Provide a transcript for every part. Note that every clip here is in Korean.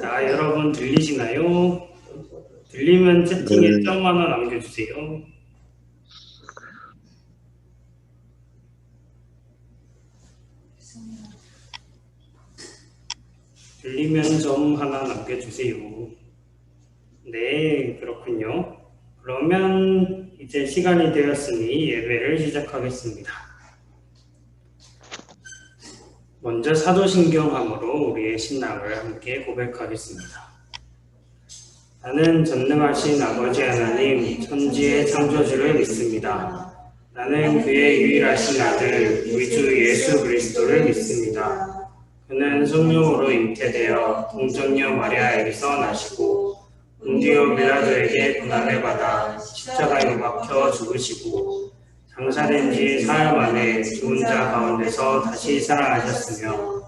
자, 여러분 들리시나요? 들리면 채팅에 네. 점 하나 남겨주세요. 들리면 점 하나 남겨주세요. 네, 그렇군요. 그러면 이제 시간이 되었으니 예배를 시작하겠습니다. 먼저 사도신경함으로 우리의 신앙을 함께 고백하겠습니다. 나는 전능하신 아버지 하나님, 천지의 창조주를 믿습니다. 나는 그의 유일하신 아들, 우리 주 예수 그리스도를 믿습니다. 그는 성령으로 잉태되어 동정녀 마리아에게서 나시고 본디오 빌라도에게 고난을 받아 십자가에 못 박혀 죽으시고 장사된 지 사흘 만에 죽은 자 가운데서 다시 살아나셨으며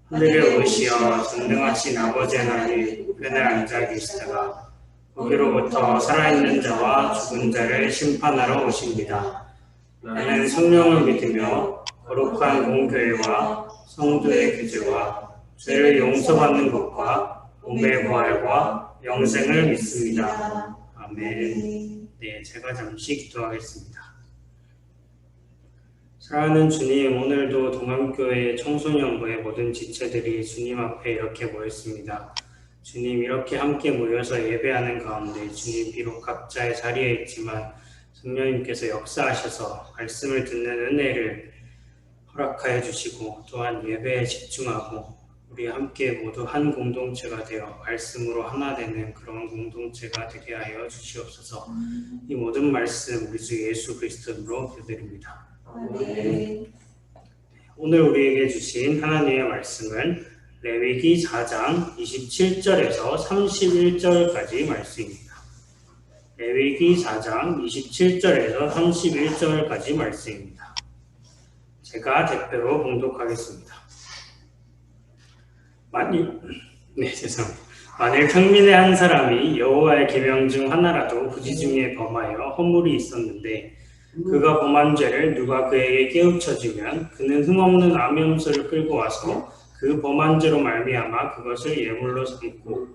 하늘에 오르시어 전능하신 아버지 하나님 우편에 앉아 계시다가 거기로부터 살아있는 자와 죽은 자를 심판하러 오십니다. 나는 성령을 믿으며 거룩한 공교회와 성도의 교제와 죄를 용서받는 것과 몸의 부활과 영생을 믿습니다. 아멘. 네, 제가 잠시 기도하겠습니다. 사랑하는 주님, 오늘도 동암교회 청소년부의 모든 지체들이 주님 앞에 이렇게 모였습니다. 주님, 이렇게 함께 모여서 예배하는 가운데 주님 비록 각자의 자리에 있지만 성령님께서 역사하셔서 말씀을 듣는 은혜를 허락하여 주시고 또한 예배에 집중하고 우리 함께 모두 한 공동체가 되어 말씀으로 하나 되는 그런 공동체가 되게 하여 주시옵소서. 이 모든 말씀 우리 주 예수 그리스도로 기도드립니다. 네. 오늘 우리에게 주신 하나님의 말씀은 레위기 4장 27절에서 31절까지 말씀입니다. 레위기 4장 27절에서 31절까지 말씀입니다. 제가 대표로 봉독하겠습니다. 만일 평민의 한 사람이 여호와의 계명 중 하나라도 부지 중에 범하여 허물이 있었는데 그가 범한 죄를 누가 그에게 깨우쳐주면 그는 흠없는 암염소를 끌고 와서 그 범한 죄로 말미암아 그것을 예물로 삼고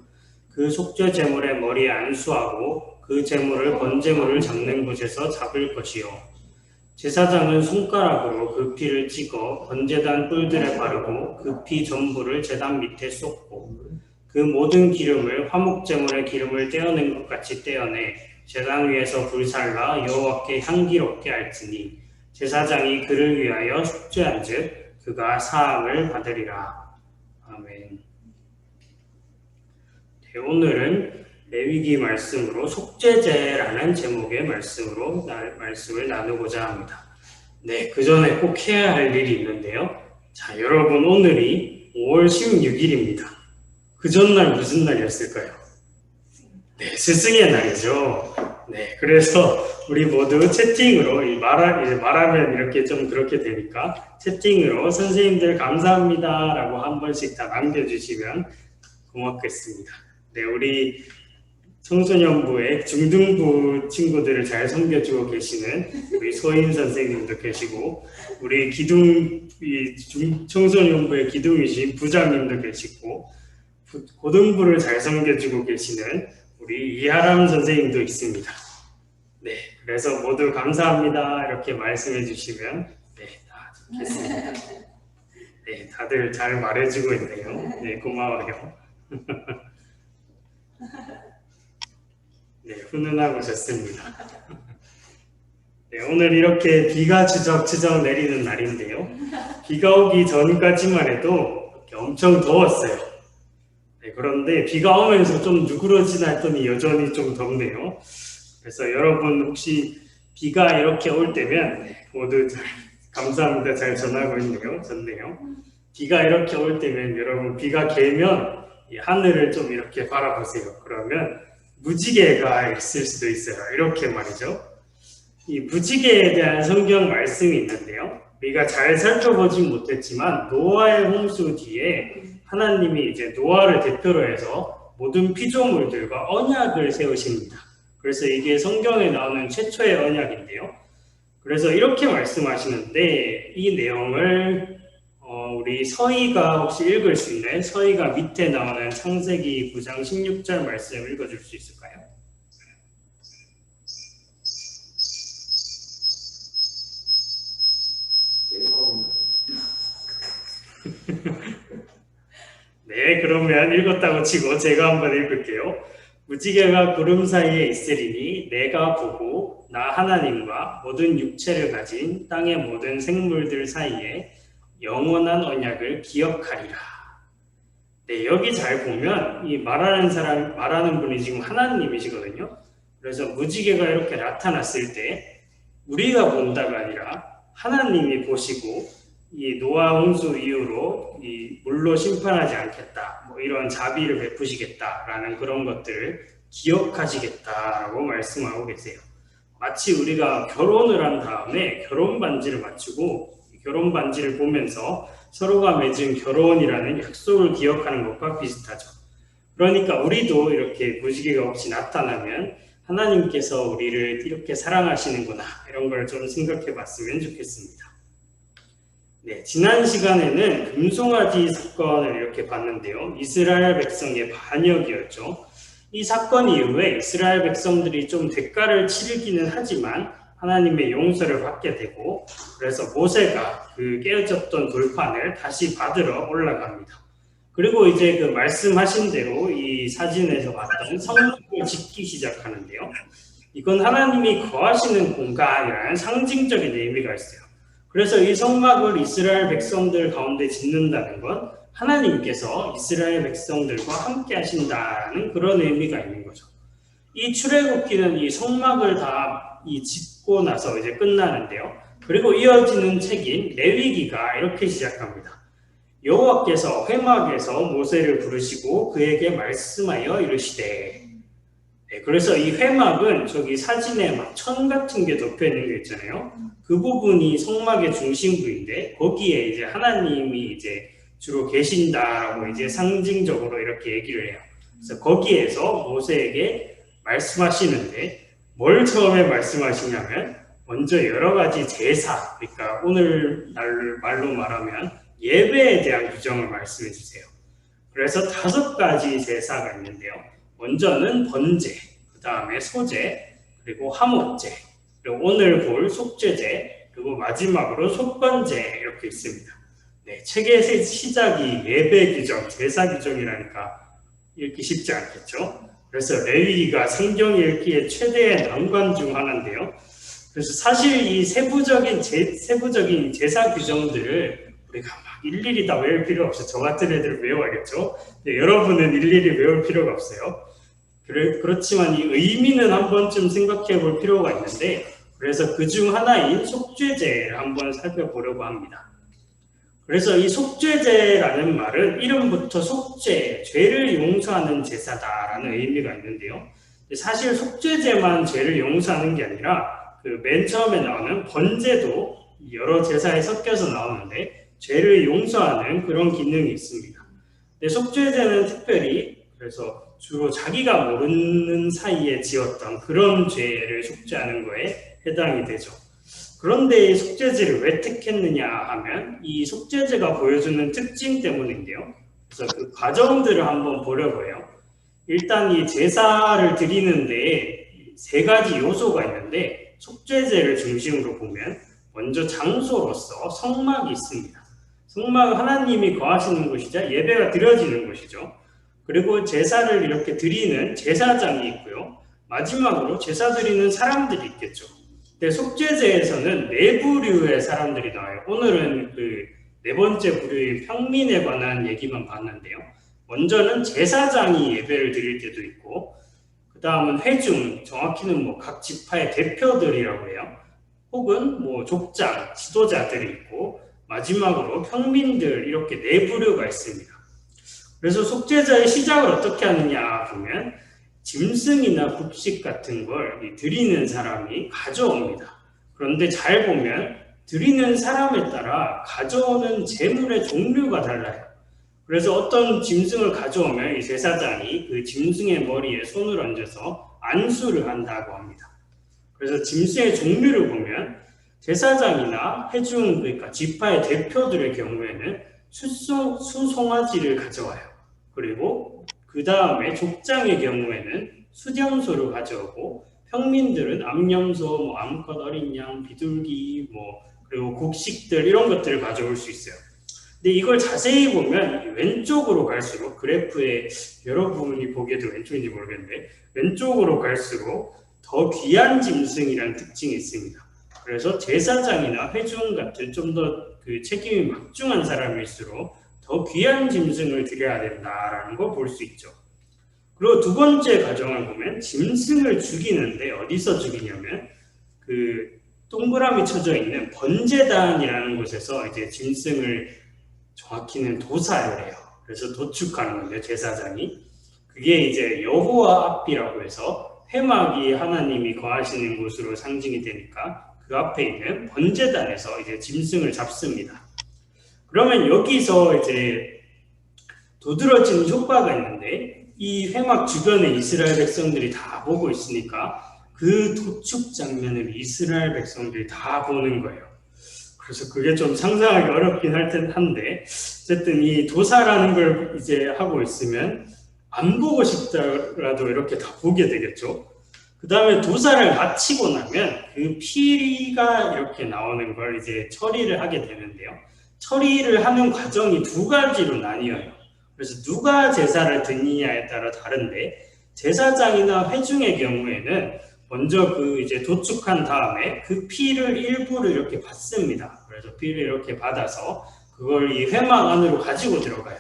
그 속죄 제물의 머리에 안수하고 그 제물을 번제물을 잡는 곳에서 잡을 것이요 제사장은 손가락으로 그 피를 찍어 번제단 뿔들에 바르고 그 피 전부를 제단 밑에 쏟고 그 모든 기름을 화목제물의 기름을 떼어낸 것 같이 떼어내 제단 위에서 불살라 여호와께 향기롭게 할지니 제사장이 그를 위하여 속죄한즉 그가 사함을 받으리라. 아멘. 네, 오늘은 레위기 말씀으로 속죄제라는 제목의 말씀을 나누고자 합니다. 네, 그 전에 꼭 해야 할 일이 있는데요. 자, 여러분 오늘이 5월 16일입니다. 그 전날 무슨 날이었을까요? 네, 스승의 날이죠. 네, 그래서 우리 모두 채팅으로 말하면 이렇게 좀 그렇게 되니까 채팅으로 선생님들 감사합니다 라고 한 번씩 다 남겨주시면 고맙겠습니다. 네, 우리 청소년부의 중등부 친구들을 잘 섬겨주고 계시는 우리 소인 선생님도 계시고 우리 청소년부의 기둥이신 부장님도 계시고 고등부를 잘 섬겨주고 계시는 우리 이하람 선생님도 있습니다. 네, 그래서 모두 감사합니다 이렇게 말씀해 주시면 네, 다 좋겠습니다. 네, 다들 잘 말해주고 있네요. 네, 고마워요. 네, 훈훈하고 좋습니다. 네, 오늘 이렇게 비가 추적추적 내리는 날인데요. 비가 오기 전까지만 해도 엄청 더웠어요. 네, 그런데 비가 오면서 좀 누그러지나 했더니 여전히 좀 덥네요. 그래서 여러분 혹시 비가 이렇게 올 때면 모두 감사합니다. 잘 전하고 있네요. 좋네요. 비가 이렇게 올 때면 여러분 비가 개면 하늘을 좀 이렇게 바라보세요. 그러면 무지개가 있을 수도 있어요. 이렇게 말이죠. 이 무지개에 대한 성경 말씀이 있는데요. 우리가 잘 살펴보진 못했지만 노아의 홍수 뒤에 하나님이 이제 노아를 대표로 해서 모든 피조물들과 언약을 세우십니다. 그래서 이게 성경에 나오는 최초의 언약인데요. 그래서 이렇게 말씀하시는데 이 내용을 우리 서희가 혹시 읽을 수 있나요? 서희가 밑에 나오는 창세기 9장 16절 말씀 읽어줄 수 있을까요? 네, 그러면 읽었다고 치고 제가 한번 읽을게요. 무지개가 구름 사이에 있으리니 내가 보고 나 하나님과 모든 육체를 가진 땅의 모든 생물들 사이에 영원한 언약을 기억하리라. 네, 여기 잘 보면 이 말하는 분이 지금 하나님이시거든요. 그래서 무지개가 이렇게 나타났을 때 우리가 본다가 아니라 하나님이 보시고 이 노아 홍수 이후로 이 물로 심판하지 않겠다, 뭐 이런 자비를 베푸시겠다라는 그런 것들을 기억하시겠다라고 말씀하고 계세요. 마치 우리가 결혼을 한 다음에 결혼 반지를 맞추고 결혼 반지를 보면서 서로가 맺은 결혼이라는 약속을 기억하는 것과 비슷하죠. 그러니까 우리도 이렇게 무지개가 혹시 나타나면 하나님께서 우리를 이렇게 사랑하시는구나, 이런 걸 좀 생각해 봤으면 좋겠습니다. 네, 지난 시간에는 금송아지 사건을 이렇게 봤는데요. 이스라엘 백성의 반역이었죠. 이 사건 이후에 이스라엘 백성들이 좀 대가를 치르기는 하지만 하나님의 용서를 받게 되고, 그래서 모세가 그 깨어졌던 돌판을 다시 받으러 올라갑니다. 그리고 이제 그 말씀하신 대로 이 사진에서 봤던 성막을 짓기 시작하는데요. 이건 하나님이 거하시는 공간이라는 상징적인 의미가 있어요. 그래서 이 성막을 이스라엘 백성들 가운데 짓는다는 건 하나님께서 이스라엘 백성들과 함께 하신다는 그런 의미가 있는 거죠. 이 출애굽기는 이 성막을 다 짓고 나서 이제 끝나는데요. 그리고 이어지는 책인 레위기가 이렇게 시작합니다. 여호와께서 회막에서 모세를 부르시고 그에게 말씀하여 이르시되. 네, 그래서 이 회막은 저기 사진에 막 천 같은 게 덮여 있는 게 있잖아요. 그 부분이 성막의 중심부인데 거기에 이제 하나님이 이제 주로 계신다라고 이제 상징적으로 이렇게 얘기를 해요. 그래서 거기에서 모세에게 말씀하시는데 뭘 처음에 말씀하시냐면 먼저 여러 가지 제사, 그러니까 오늘 말로 말하면 예배에 대한 규정을 말씀해 주세요. 그래서 5가지 제사가 있는데요. 먼저는 번제, 그 다음에 소제, 그리고 화목제, 그리고 오늘 볼 속죄제, 그리고 마지막으로 속건제 이렇게 있습니다. 네, 책의 시작이 예배 규정, 제사 규정이라니까 읽기 쉽지 않겠죠? 그래서 레위기가 성경 읽기의 최대의 난관 중 하나인데요. 그래서 사실 이 세부적인 제사 규정들을 우리가 막 일일이 다 외울 필요 없어요. 저 같은 애들 외워야겠죠? 네, 여러분은 일일이 외울 필요가 없어요. 그렇지만 이 의미는 한 번쯤 생각해 볼 필요가 있는데, 그래서 그 중 하나인 속죄제를 한번 살펴보려고 합니다. 그래서 이 속죄제라는 말은 이름부터 속죄, 죄를 용서하는 제사다라는 의미가 있는데요. 사실 속죄제만 죄를 용서하는 게 아니라 그 맨 처음에 나오는 번제도 여러 제사에 섞여서 나오는데 죄를 용서하는 그런 기능이 있습니다. 근데 속죄제는 특별히 그래서 주로 자기가 모르는 사이에 지었던 그런 죄를 속죄하는 거에 해당이 되죠. 그런데 이 속죄제를 왜 택했느냐 하면 이 속죄제가 보여주는 특징 때문인데요. 그래서 그 과정들을 한번 보려고 해요. 일단 이 제사를 드리는데 3가지 요소가 있는데, 속죄제를 중심으로 보면 먼저 장소로서 성막이 있습니다. 성막은 하나님이 거하시는 곳이자 예배가 드려지는 곳이죠. 그리고 제사를 이렇게 드리는 제사장이 있고요. 마지막으로 제사 드리는 사람들이 있겠죠. 근데 속죄제에서는 4부류의 사람들이 나와요. 오늘은 그 4번째 부류인 평민에 관한 얘기만 봤는데요. 먼저는 제사장이 예배를 드릴 때도 있고, 그 다음은 회중, 정확히는 뭐 각 지파의 대표들이라고 해요. 혹은 뭐 족장, 지도자들이 있고, 마지막으로 평민들, 이렇게 4부류가 있습니다. 그래서 속죄제의 시작을 어떻게 하느냐 보면 짐승이나 곡식 같은 걸 드리는 사람이 가져옵니다. 그런데 잘 보면 드리는 사람에 따라 가져오는 제물의 종류가 달라요. 그래서 어떤 짐승을 가져오면 이 제사장이 그 짐승의 머리에 손을 얹어서 안수를 한다고 합니다. 그래서 짐승의 종류를 보면 제사장이나 회중, 그러니까 지파의 대표들의 경우에는 수송아지를 가져와요. 그리고 그 다음에 족장의 경우에는 수렴소를 가져오고, 평민들은 암염소, 암컷, 어린 양, 비둘기, 그리고 곡식들 이런 것들을 가져올 수 있어요. 근데 이걸 자세히 보면 왼쪽으로 갈수록, 그래프에 여러분이 보기에도 왼쪽인지 모르겠는데 왼쪽으로 갈수록 더 귀한 짐승이라는 특징이 있습니다. 그래서 제사장이나 회중 같은 좀 더 그 책임이 막중한 사람일수록 더 귀한 짐승을 드려야 된다라는 걸 볼 수 있죠. 그리고 두 번째 가정을 보면 짐승을 죽이는데 어디서 죽이냐면 그 동그라미 쳐져 있는 번제단이라는 곳에서 이제 짐승을 정확히는 도사를 해요. 그래서 도축하는 건데 제사장이 그게 이제 여호와 앞이라고 해서 회막이 하나님이 거하시는 곳으로 상징이 되니까 그 앞에 있는 번제단에서 이제 짐승을 잡습니다. 그러면 여기서 이제 도드러지는 효과가 있는데 이 회막 주변에 이스라엘 백성들이 다 보고 있으니까 그 도축 장면을 이스라엘 백성들이 다 보는 거예요. 그래서 그게 좀 상상하기 어렵긴 한데 어쨌든 이 도사라는 걸 이제 하고 있으면 안 보고 싶더라도 이렇게 다 보게 되겠죠. 그 다음에 도사를 마치고 나면 그 피가 이렇게 나오는 걸 이제 처리를 하게 되는데요. 처리를 하는 과정이 두 가지로 나뉘어요. 그래서 누가 제사를 드느냐에 따라 다른데 제사장이나 회중의 경우에는 먼저 그 이제 도축한 다음에 그 피를 일부를 이렇게 받습니다. 그래서 피를 이렇게 받아서 그걸 이 회막 안으로 가지고 들어가요.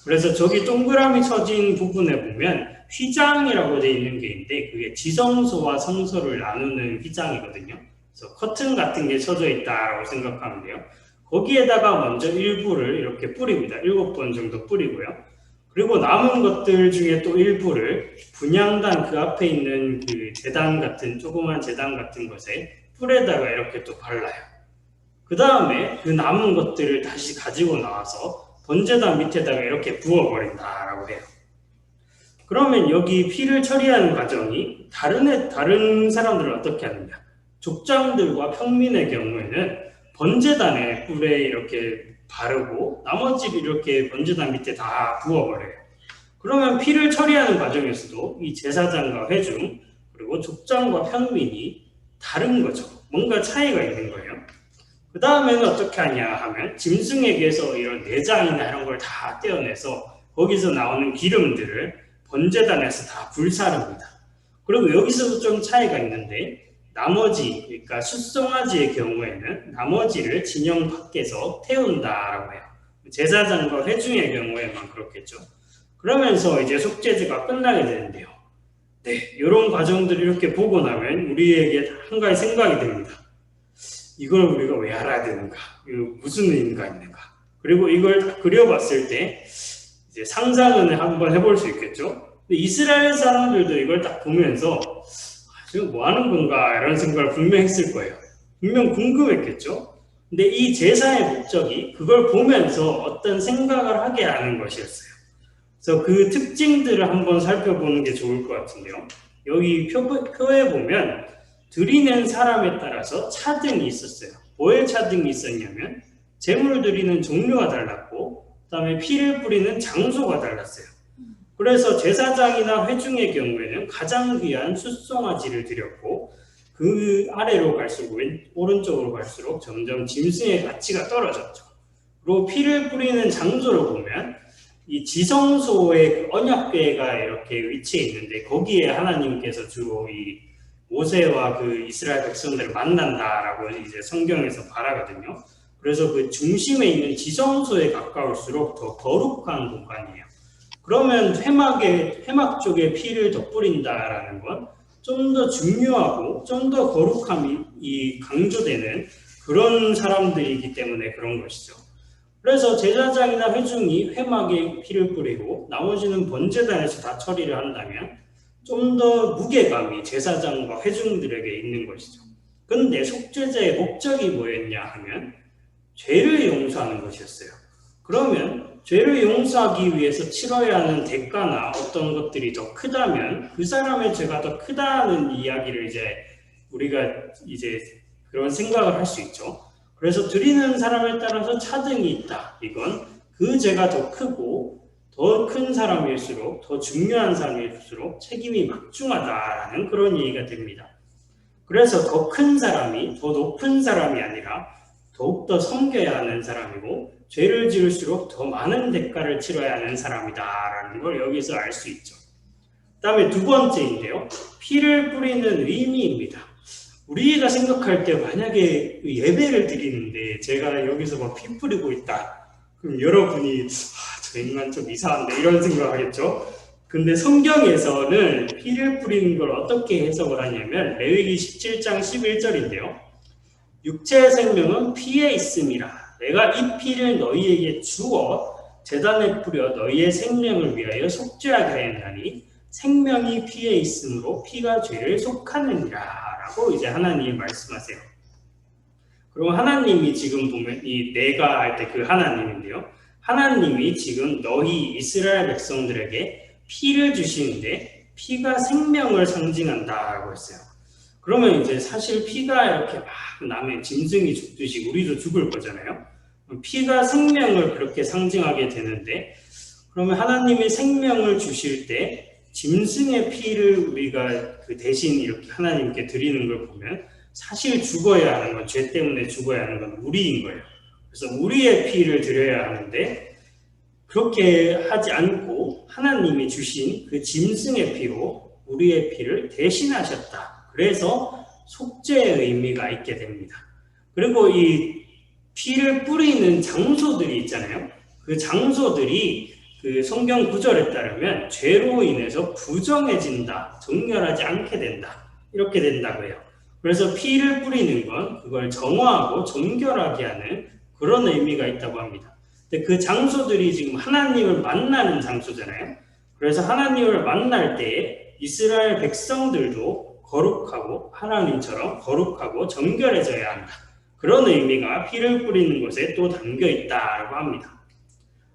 그래서 저기 동그라미 쳐진 부분에 보면 휘장이라고 되어 있는 게 있는데 그게 지성소와 성소를 나누는 휘장이거든요. 그래서 커튼 같은 게 쳐져 있다라고 생각하면 돼요. 거기에다가 먼저 일부를 이렇게 뿌립니다. 7번 정도 뿌리고요. 그리고 남은 것들 중에 또 일부를 분향단 그 앞에 있는 그 제단 같은 조그만 제단 같은 것에 뿔에다가 이렇게 또 발라요. 그 다음에 그 남은 것들을 다시 가지고 나와서 번제단 밑에다가 이렇게 부어버린다라고 해요. 그러면 여기 피를 처리하는 과정이 다른 사람들은 어떻게 하느냐? 족장들과 평민의 경우에는 번제단에 뿔에 이렇게 바르고 나머지를 이렇게 번제단 밑에 다 부어버려요. 그러면 피를 처리하는 과정에서도 이 제사장과 회중 그리고 족장과 평민이 다른 거죠. 뭔가 차이가 있는 거예요. 그 다음에는 어떻게 하냐 하면 짐승에게서 이런 내장이나 이런 걸 다 떼어내서 거기서 나오는 기름들을 번제단에서 다 불사릅니다. 그리고 여기서도 좀 차이가 있는데 나머지, 그러니까 숫송아지의 경우에는 나머지를 진영 밖에서 태운다라고 해요. 제사장과 회중의 경우에만 그렇겠죠. 그러면서 이제 속죄제가 끝나게 되는데요. 네, 이런 과정들을 이렇게 보고 나면 우리에게 한 가지 생각이 듭니다. 이걸 우리가 왜 알아야 되는가? 무슨 의미가 있는가? 그리고 이걸 다 그려봤을 때 이제 상상은 한번 해볼 수 있겠죠. 근데 이스라엘 사람들도 이걸 딱 보면서 지금 뭐 하는 건가 이런 생각을 분명 했을 거예요. 분명 궁금했겠죠. 근데 이 제사의 목적이 그걸 보면서 어떤 생각을 하게 하는 것이었어요. 그래서 그 특징들을 한번 살펴보는 게 좋을 것 같은데요. 여기 표에 보면 드리는 사람에 따라서 차등이 있었어요. 뭐의 차등이 있었냐면 제물을 드리는 종류가 달랐고 그 다음에 피를 뿌리는 장소가 달랐어요. 그래서 제사장이나 회중의 경우에는 가장 귀한 숫송아지를 드렸고 그 아래로 갈수록 오른쪽으로 갈수록 점점 짐승의 가치가 떨어졌죠. 그리고 피를 뿌리는 장소를 보면 이 지성소의 그 언약궤가 이렇게 위치해 있는데 거기에 하나님께서 주로 이 모세와 그 이스라엘 백성들을 만난다라고 이제 성경에서 말하거든요. 그래서 그 중심에 있는 지성소에 가까울수록 더 거룩한 공간이에요. 그러면 회막 쪽에 피를 더 뿌린다라는 건 좀 더 중요하고 좀 더 거룩함이 강조되는 그런 사람들이기 때문에 그런 것이죠. 그래서 제사장이나 회중이 회막에 피를 뿌리고 나머지는 번제단에서 다 처리를 한다면 좀 더 무게감이 제사장과 회중들에게 있는 것이죠. 그런데 속죄제의 목적이 뭐였냐 하면 죄를 용서하는 것이었어요. 그러면 죄를 용서하기 위해서 치러야 하는 대가나 어떤 것들이 더 크다면 그 사람의 죄가 더 크다는 이야기를 이제 우리가 이제 그런 생각을 할 수 있죠. 그래서 드리는 사람에 따라서 차등이 있다. 이건 그 죄가 더 크고 더 큰 사람일수록, 더 중요한 사람일수록 책임이 막중하다라는 그런 얘기가 됩니다. 그래서 더 큰 사람이 더 높은 사람이 아니라 더욱더 섬겨야 하는 사람이고, 죄를 지을수록 더 많은 대가를 치러야 하는 사람이다라는 걸 여기서 알 수 있죠. 그 다음에 두 번째인데요, 피를 뿌리는 의미입니다. 우리가 생각할 때 만약에 예배를 드리는데 제가 여기서 막 피 뿌리고 있다, 그럼 여러분이 저 인간 좀 이상한데 이런 생각하겠죠. 근데 성경에서는 피를 뿌리는 걸 어떻게 해석을 하냐면 레위기 17장 11절인데요. 육체의 생명은 피에 있음이라. 내가 이 피를 너희에게 주어 제단에 뿌려 너희의 생명을 위하여 속죄하게 하였나니 생명이 피에 있으므로 피가 죄를 속하느니라 라고 이제 하나님이 말씀하세요. 그리고 하나님이 지금 보면 이 내가 할 때 그 하나님인데요, 하나님이 지금 너희 이스라엘 백성들에게 피를 주시는데 피가 생명을 상징한다고 했어요. 그러면 이제 사실 피가 이렇게 막 나면 짐승이 죽듯이 우리도 죽을 거잖아요. 피가 생명을 그렇게 상징하게 되는데, 그러면 하나님이 생명을 주실 때 짐승의 피를 우리가 그 대신 이렇게 하나님께 드리는 걸 보면 사실 죽어야 하는 건, 죄 때문에 죽어야 하는 건 우리인 거예요. 그래서 우리의 피를 드려야 하는데 그렇게 하지 않고 하나님이 주신 그 짐승의 피로 우리의 피를 대신하셨다. 그래서 속죄의 의미가 있게 됩니다. 그리고 이 피를 뿌리는 장소들이 있잖아요. 그 장소들이 그 성경 구절에 따르면 죄로 인해서 부정해진다, 정결하지 않게 된다, 이렇게 된다고 해요. 그래서 피를 뿌리는 건 그걸 정화하고 정결하게 하는 그런 의미가 있다고 합니다. 근데 그 장소들이 지금 하나님을 만나는 장소잖아요. 그래서 하나님을 만날 때에 이스라엘 백성들도 거룩하고 하나님처럼 거룩하고 정결해져야 한다. 그런 의미가 피를 뿌리는 것에 또 담겨 있다고 합니다.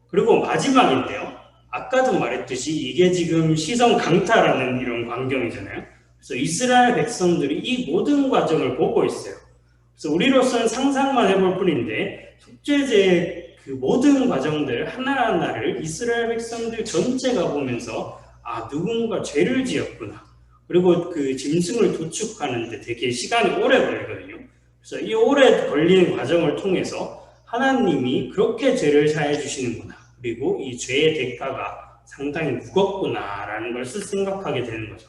그리고 마지막인데요, 아까도 말했듯이 이게 지금 시선 강타라는 이런 광경이잖아요. 그래서 이스라엘 백성들이 이 모든 과정을 보고 있어요. 그래서 우리로서는 상상만 해볼 뿐인데 속죄제의 그 모든 과정들 하나하나를 이스라엘 백성들 전체가 보면서 누군가 죄를 지었구나. 그리고 그 짐승을 도축하는데 되게 시간이 오래 걸리거든요. 그래서 이 오래 걸리는 과정을 통해서 하나님이 그렇게 죄를 사해 주시는구나. 그리고 이 죄의 대가가 상당히 무겁구나라는 것을 생각하게 되는 거죠.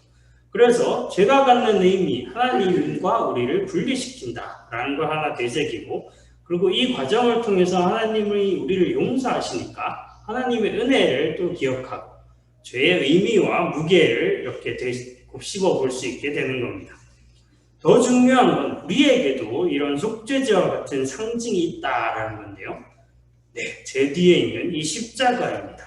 그래서 죄가 갖는 의미, 하나님과 우리를 분리시킨다라는 걸 하나 되새기고, 그리고 이 과정을 통해서 하나님이 우리를 용서하시니까 하나님의 은혜를 또 기억하고 죄의 의미와 무게를 이렇게 곱씹어 볼 수 있게 되는 겁니다. 더 중요한 건 우리에게도 이런 속죄제와 같은 상징이 있다라는 건데요. 제 뒤에 있는 이 십자가입니다.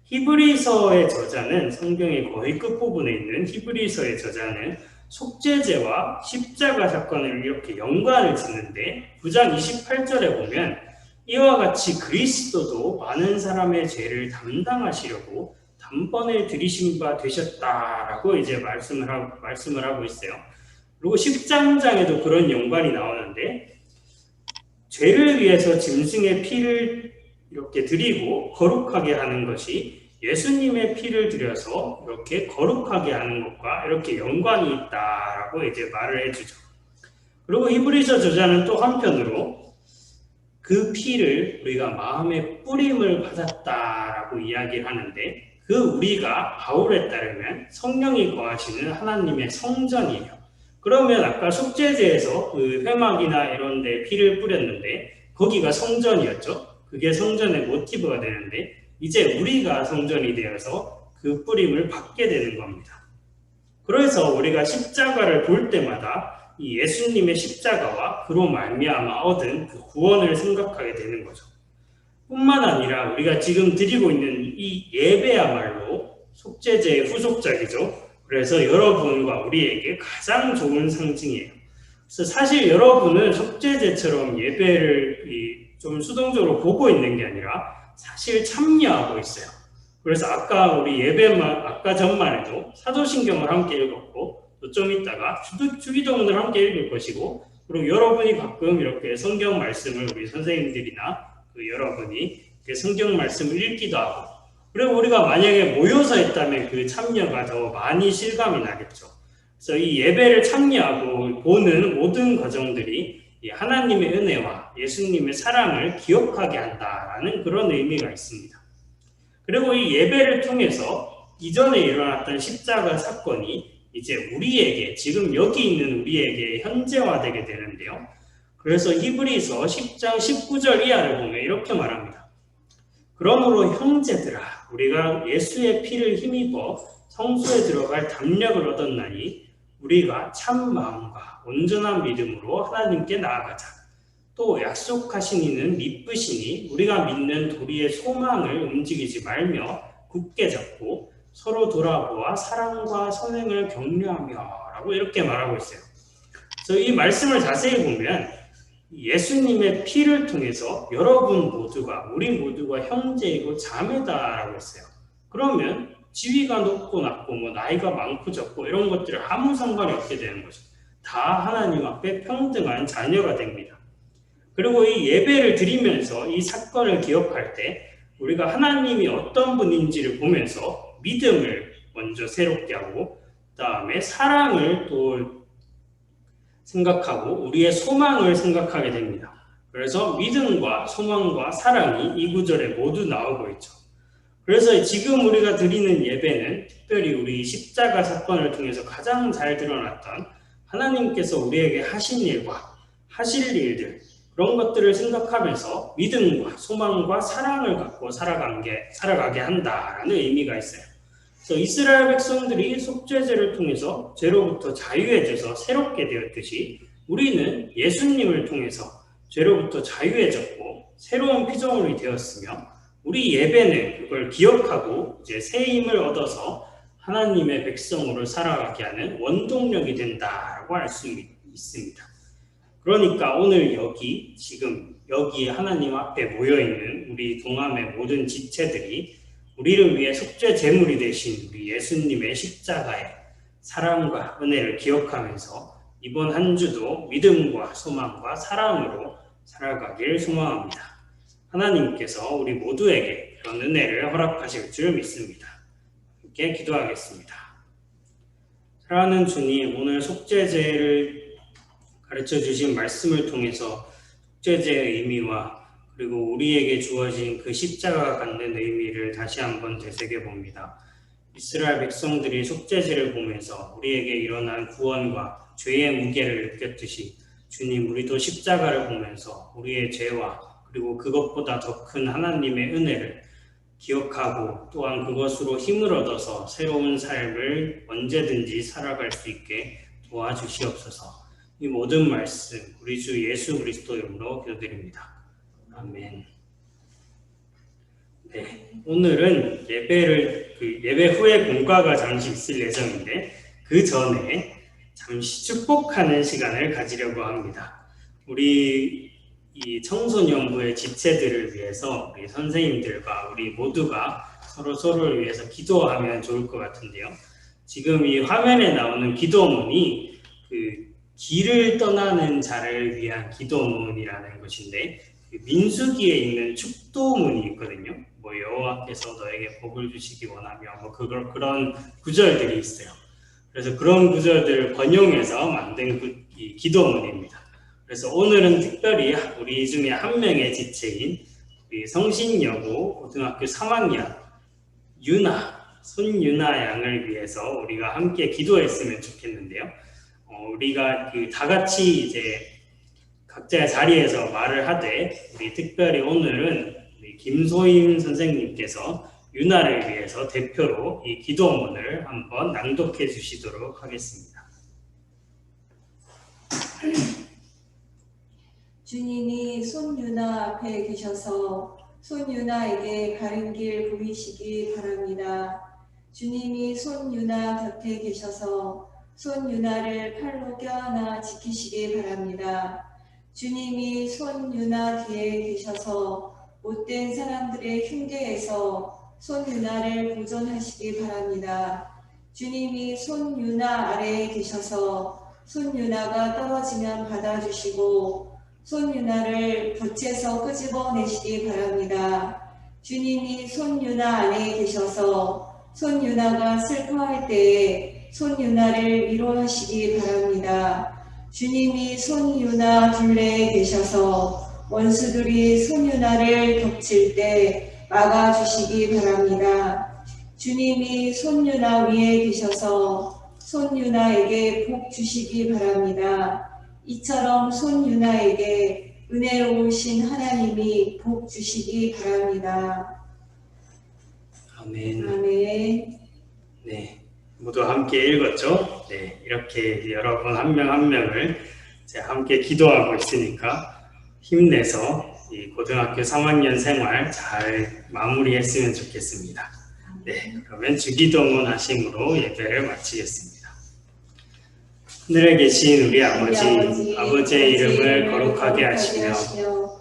히브리서의 저자는, 성경의 거의 끝부분에 있는 히브리서의 저자는 속죄제와 십자가 사건을 이렇게 연관을 짓는데 9장 28절에 보면 이와 같이 그리스도도 많은 사람의 죄를 담당하시려고 단번에 들이신 바 되셨다라고 이제 말씀을 하고 있어요. 그리고 13장에도 그런 연관이 나오는데, 죄를 위해서 짐승의 피를 이렇게 드리고 거룩하게 하는 것이 예수님의 피를 들여서 이렇게 거룩하게 하는 것과 이렇게 연관이 있다라고 이제 말을 해주죠. 그리고 히브리서 저자는 또 한편으로 그 피를 우리가 마음에 뿌림을 받았다라고 이야기를 하는데, 그 우리가 바울에 따르면 성령이 거하시는 하나님의 성전이에요. 그러면 아까 속죄제에서 그 회막이나 이런 데 피를 뿌렸는데 거기가 성전이었죠. 그게 성전의 모티브가 되는데 이제 우리가 성전이 되어서 그 뿌림을 받게 되는 겁니다. 그래서 우리가 십자가를 볼 때마다 이 예수님의 십자가와 그로 말미암아 얻은 그 구원을 생각하게 되는 거죠. 뿐만 아니라 우리가 지금 드리고 있는 이 예배야말로 속죄제의 후속작이죠. 그래서 여러분과 우리에게 가장 좋은 상징이에요. 그래서 사실 여러분은 속죄제처럼 예배를 좀 수동적으로 보고 있는 게 아니라 사실 참여하고 있어요. 그래서 아까 우리 아까 전만 해도 사도신경을 함께 읽었고, 또 좀 있다가 주기도문을 함께 읽을 것이고, 그리고 여러분이 가끔 이렇게 성경 말씀을 우리 선생님들이나 여러분이 성경 말씀을 읽기도 하고, 그리고 우리가 만약에 모여서 했다면 그 참여가 더 많이 실감이 나겠죠. 그래서 이 예배를 참여하고 보는 모든 과정들이 하나님의 은혜와 예수님의 사랑을 기억하게 한다라는 그런 의미가 있습니다. 그리고 이 예배를 통해서 이전에 일어났던 십자가 사건이 이제 우리에게, 지금 여기 있는 우리에게 현재화되게 되는데요. 그래서 히브리서 10장 19절 이하를 보면 이렇게 말합니다. 그러므로 형제들아, 우리가 예수의 피를 힘입어 성소에 들어갈 담력을 얻었나니 우리가 참 마음과 온전한 믿음으로 하나님께 나아가자. 또 약속하신 이는 믿으시니 우리가 믿는 도리의 소망을 움직이지 말며 굳게 잡고 서로 돌아보아 사랑과 선행을 격려하며 라고 이렇게 말하고 있어요. 그래서 이 말씀을 자세히 보면 예수님의 피를 통해서 여러분 모두가, 우리 모두가 형제이고 자매다라고 했어요. 그러면 지위가 높고 낮고 나이가 많고 적고 이런 것들은 아무 상관이 없게 되는 거죠. 다 하나님 앞에 평등한 자녀가 됩니다. 그리고 이 예배를 드리면서 이 사건을 기억할 때 우리가 하나님이 어떤 분인지를 보면서 믿음을 먼저 새롭게 하고, 그 다음에 사랑을 또 생각하고 우리의 소망을 생각하게 됩니다. 그래서 믿음과 소망과 사랑이 이 구절에 모두 나오고 있죠. 그래서 지금 우리가 드리는 예배는 특별히 우리 십자가 사건을 통해서 가장 잘 드러났던 하나님께서 우리에게 하신 일과 하실 일들, 그런 것들을 생각하면서 믿음과 소망과 사랑을 갖고 살아가게 한다라는 의미가 있어요. 그래서 이스라엘 백성들이 속죄제를 통해서 죄로부터 자유해져서 새롭게 되었듯이 우리는 예수님을 통해서 죄로부터 자유해졌고 새로운 피조물이 되었으며, 우리 예배는 그걸 기억하고 이제 새 힘을 얻어서 하나님의 백성으로 살아가게 하는 원동력이 된다라고 할 수 있습니다. 그러니까 오늘 지금 여기 하나님 앞에 모여있는 우리 동함의 모든 지체들이 우리를 위해 속죄 제물이 되신 우리 예수님의 십자가의 사랑과 은혜를 기억하면서 이번 한 주도 믿음과 소망과 사랑으로 살아가길 소망합니다. 하나님께서 우리 모두에게 그런 은혜를 허락하실 줄 믿습니다. 함께 기도하겠습니다. 사랑하는 주님, 오늘 속죄제를 가르쳐 주신 말씀을 통해서 속죄제의 의미와 그리고 우리에게 주어진 그 십자가가 갖는 의미를 다시 한번 되새겨봅니다. 이스라엘 백성들이 속죄제를 보면서 우리에게 일어난 구원과 죄의 무게를 느꼈듯이 주님, 우리도 십자가를 보면서 우리의 죄와 그리고 그것보다 더 큰 하나님의 은혜를 기억하고 또한 그것으로 힘을 얻어서 새로운 삶을 언제든지 살아갈 수 있게 도와주시옵소서. 이 모든 말씀 우리 주 예수 그리스도 이름으로 기도드립니다. 아멘. 네, 오늘은 예배 후에 공과가 잠시 있을 예정인데 그 전에 잠시 축복하는 시간을 가지려고 합니다. 우리 이 청소년부의 지체들을 위해서 우리 선생님들과 우리 모두가 서로를 위해서 기도하면 좋을 것 같은데요. 지금 이 화면에 나오는 기도문이 길을 떠나는 자를 위한 기도문이라는 것인데, 민수기에 있는 축도문이 있거든요. 여호와께서 너에게 복을 주시기 원하며 그런 구절들이 있어요. 그래서 그런 구절들을 번용해서 만든 이 기도문입니다. 그래서 오늘은 특별히 우리 중에 한 명의 지체인 우리 성신여고 고등학교 3학년 손유나 양을 위해서 우리가 함께 기도했으면 좋겠는데요. 우리가 다 같이 이제 각자의 자리에서 말을 하되, 우리 특별히 오늘은 우리 김소임 선생님께서 유나를 위해서 대표로 이 기도문을 한번 낭독해 주시도록 하겠습니다. 주님이 손유나 앞에 계셔서 손유나에게 가는 길 보이시기 바랍니다. 주님이 손유나 곁에 계셔서 손유나를 팔로 껴안아 지키시기 바랍니다. 주님이 손유나 뒤에 계셔서 못된 사람들의 흉계에서 손유나를 보존하시기 바랍니다. 주님이 손유나 아래에 계셔서 손유나가 떨어지면 받아주시고 손유나를 덫에서 끄집어내시기 바랍니다. 주님이 손유나 안에 계셔서 손유나가 슬퍼할 때에 손유나를 위로하시기 바랍니다. 주님이 손유나 둘레에 계셔서 원수들이 손유나를 덮칠 때 막아주시기 바랍니다. 주님이 손유나 위에 계셔서 손유나에게 복 주시기 바랍니다. 이처럼 손유나에게 은혜로우신 하나님이 복 주시기 바랍니다. 아멘. 아멘. 네, 모두 함께 읽었죠? 네, 이렇게 여러분 한 명 한 명을 이제 함께 기도하고 있으니까 힘내서 이 고등학교 3학년 생활 잘 마무리했으면 좋겠습니다. 네, 그러면 주기도문 하심으로 예배를 마치겠습니다. 하늘에 계신 우리 아버지, 아버지의 이름을 거룩하게 하시며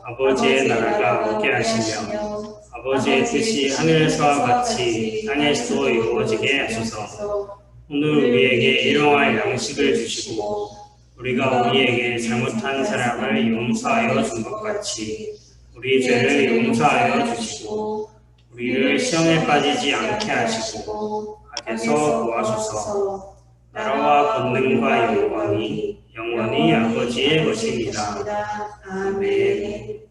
아버지의 나라가 오게 하시며 아버지의 뜻이 하늘에서와 같이 땅에서도 이루어지게 하소서. 오늘 우리에게 일용할 양식을 주시고 우리가 우리에게 잘못한 사람을 용서하여 준 것 같이 우리 죄를 용서하여 주시고 우리를 시험에 빠지지 않게 하시고 악에서 구하소서. 나라와 권능과 영광이 영원히 아버지의 것입니다. 아멘.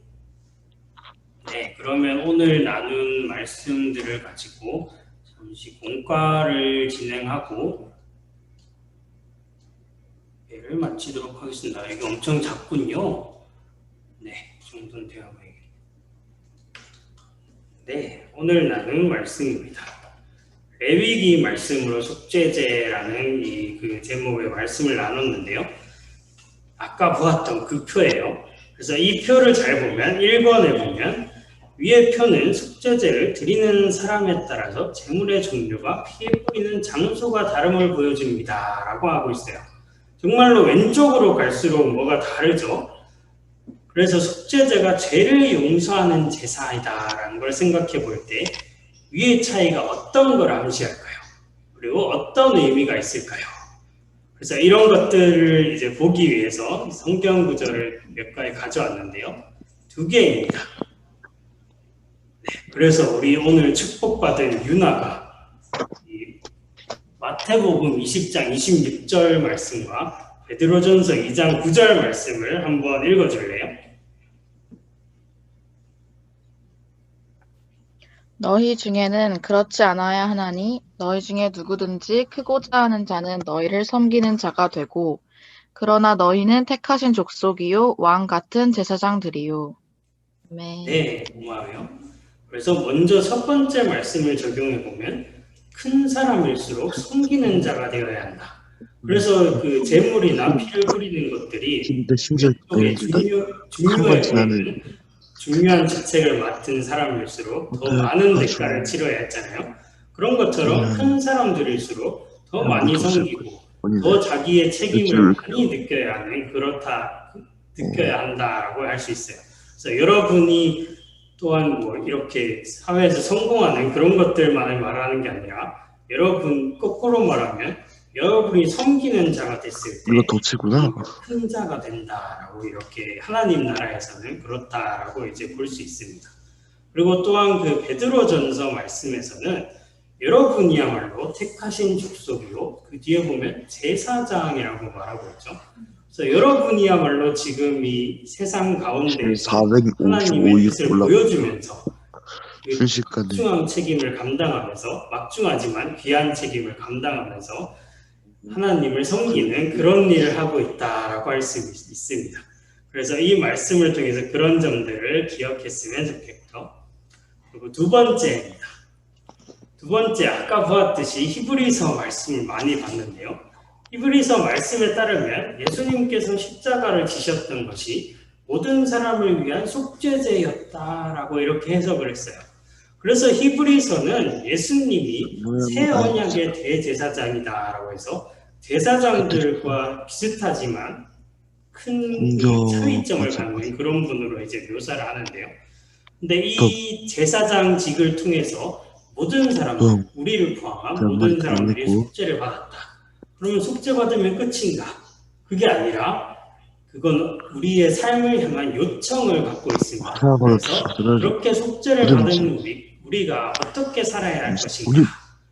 네, 그러면 오늘 나눈 말씀들을 가지고 잠시 공과를 진행하고 예를 마치도록 하겠습니다. 이게 엄청 작군요. 네, 이 정도는 되어봐야겠네요. 네, 오늘 나눈 말씀입니다. 레위기 말씀으로 속죄제라는 그 제목의 말씀을 나눴는데요. 아까 보았던 그 표예요. 그래서 이 표를 잘 보면 1번에 보면 위의 표는 속죄제를 드리는 사람에 따라서 제물의 종류가 피 뿌리는 장소가 다름을 보여줍니다 라고 하고 있어요. 정말로 왼쪽으로 갈수록 뭐가 다르죠. 그래서 속죄제가 죄를 용서하는 제사이다 라는 걸 생각해 볼 때 위의 차이가 어떤 걸 암시할까요? 그리고 어떤 의미가 있을까요? 그래서 이런 것들을 이제 보기 위해서 성경 구절을 몇 가지 가져왔는데요. 2개입니다. 네, 그래서 우리 오늘 축복받은 유나가 마태복음 20장 26절 말씀과 베드로전서 2장 9절 말씀을 한번 읽어줄래요? 너희 중에는 그렇지 않아야 하나니 너희 중에 누구든지 크고자 하는 자는 너희를 섬기는 자가 되고 그러나 너희는 택하신 족속이요 왕 같은 제사장들이요. 네, 고마워요. 그래서 먼저 첫 번째 말씀을 적용해 보면 큰 사람일수록 섬기는 자가 되어야 한다. 그래서 그 제물이나 피를 뿌리는 것들이 중요한 직책을 맡은 사람일수록 더 많은 대가를 치러야 했잖아요. 그런 것처럼 큰 사람들일수록 더 많이 섬기고 더 자기의 책임을 많이 느껴야 한다라고 할 수 있어요. 그래서 여러분이 또한 뭐 이렇게 사회에서 성공하는 그런 것들만을 말하는 게 아니라 여러분 거꾸로 말하면 여러분이 섬기는 자가 됐을 때 큰 자가 된다라고 이렇게 하나님 나라에서는 그렇다라고 이제 볼 수 있습니다. 그리고 또한 그 베드로전서 말씀에서는 여러분이야말로 택하신 족속이요 그 뒤에 보면 제사장이라고 말하고 있죠. 그래서 여러분이야말로 지금 이 세상 가운데에서 하나님의 뜻을 보여주면서 막중한 책임을 감당하면서 막중하지만 귀한 책임을 감당하면서 하나님을 섬기는 그런 일을 하고 있다라고 할 수 있습니다. 그래서 이 말씀을 통해서 그런 점들을 기억했으면 좋겠고, 그리고 두 번째, 아까 보았듯이 히브리서 말씀을 많이 봤는데요. 히브리서 말씀에 따르면 예수님께서 십자가를 지셨던 것이 모든 사람을 위한 속죄제였다라고 이렇게 해석을 했어요. 그래서 히브리서는 예수님이 새 언약의 대제사장이다라고 해서 제사장들과 비슷하지만 큰 차이점을 갖는 그런 분으로 이제 묘사를 하는데요. 근데 이 제사장직을 통해서 모든 사람들, 우리를 포함한 모든 사람들이 속죄를 받았다. 그러면 속죄 받으면 끝인가? 그게 아니라 그건 우리의 삶을 향한 요청을 받고 있습니다. 그래서 그렇게 속죄를 받은 우리가 어떻게 살아야 할 것인가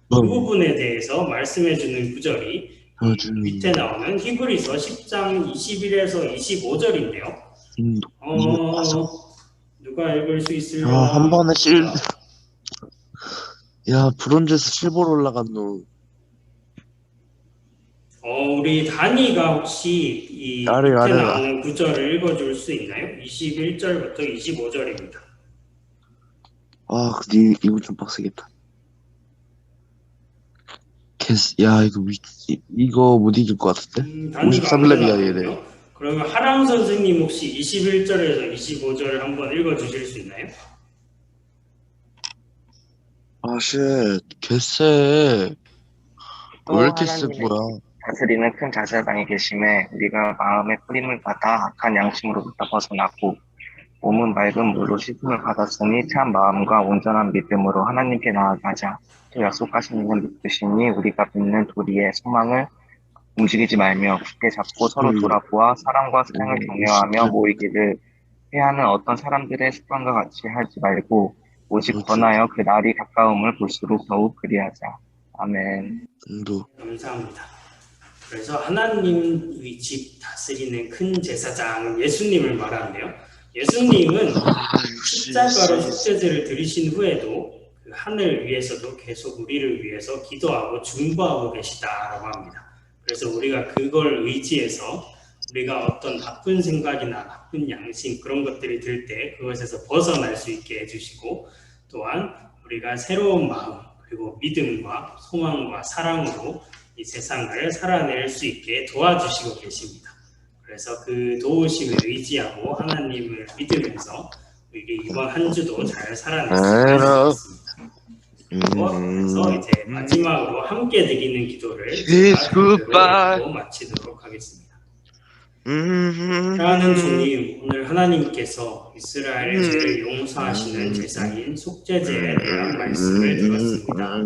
그 부분에 대해서 말씀해주는 구절이 밑에 나오는 히브리서 10장 21에서 25절인데요. 누가 읽을 수 있을까요? 한 번에 야, 브론즈에서 실버로 올라간 놈. 우리 다니가 혹시 이 밑에 나오는 구절을 읽어줄 수 있나요? 21절부터 25절입니다. 근데 이거 좀 빡세겠다. 야, 이거 못 이길 것 같은데? 53렙이야, 얘네. 그러면 하람 선생님 혹시 21절에서 25절을 한번 읽어주실 수 있나요? 개쎄. 왜 이렇게 쎄 뭐야? 다스리는 큰 자잘방에 계심에 우리가 마음의 뿌림을 받아 악한 양심으로부터 벗어났고 몸은 맑은 물로 씻음을 받았으니 참 마음과 온전한 믿음으로 하나님께 나아가자. 또 약속하신 이는 믿으시니 우리가 믿는 도리의 소망을 움직이지 말며 굳게 잡고 서로 돌아보아 사랑과 사랑을 격려하며 모이기를 해하는 어떤 사람들의 습관과 같이 하지 말고 오직 권하여 그 날이 가까움을 볼수록 더욱 그리하자. 아멘. 감사합니다. 그래서 하나님의 집 다스리는 큰 제사장은 예수님을 말하는데요. 예수님은 십자가로 속죄제를 드리신 후에도 그 하늘 위에서도 계속 우리를 위해서 기도하고 중보하고 계시다라고 합니다. 그래서 우리가 그걸 의지해서 우리가 어떤 나쁜 생각이나 나쁜 양심 그런 것들이 들 때 그것에서 벗어날 수 있게 해주시고 또한 우리가 새로운 마음 그리고 믿음과 소망과 사랑으로 이 세상을 살아낼 수 있게 도와주시고 계십니다. 그래서 그 도우심을 의지하고 하나님을 믿으면서 우리 이번 한 주도 잘 살아냈으면 좋겠습니다. 그래서 이제 마지막으로 함께 드리는 기도를 드리고 마치도록 하겠습니다. 사랑하는 주님, 오늘 하나님께서 이스라엘의 죄를 용서하시는 제사인 속죄제에 대한 말씀을 들었습니다.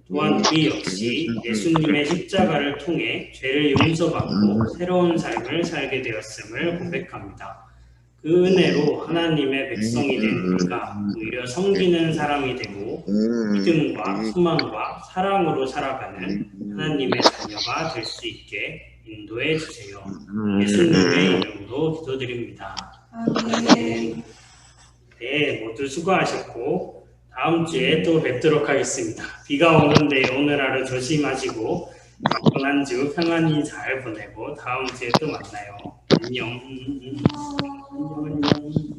또한 우리 역시 예수님의 십자가를 통해 죄를 용서받고 새로운 삶을 살게 되었음을 고백합니다. 그 은혜로 하나님의 백성이 된 우리가 오히려 섬기는 사람이 되고 믿음과 소망과 사랑으로 살아가는 하나님의 자녀가 될 수 있게 인도해 주세요. 예수님의 이름으로 기도드립니다. 아멘. 네, 모두 수고하셨고 다음 주에 또 뵙도록 하겠습니다. 비가 오는데 오늘 하루 조심하시고 한 주 평안히 잘 보내고 다음 주에 또 만나요. 안녕. 안녕.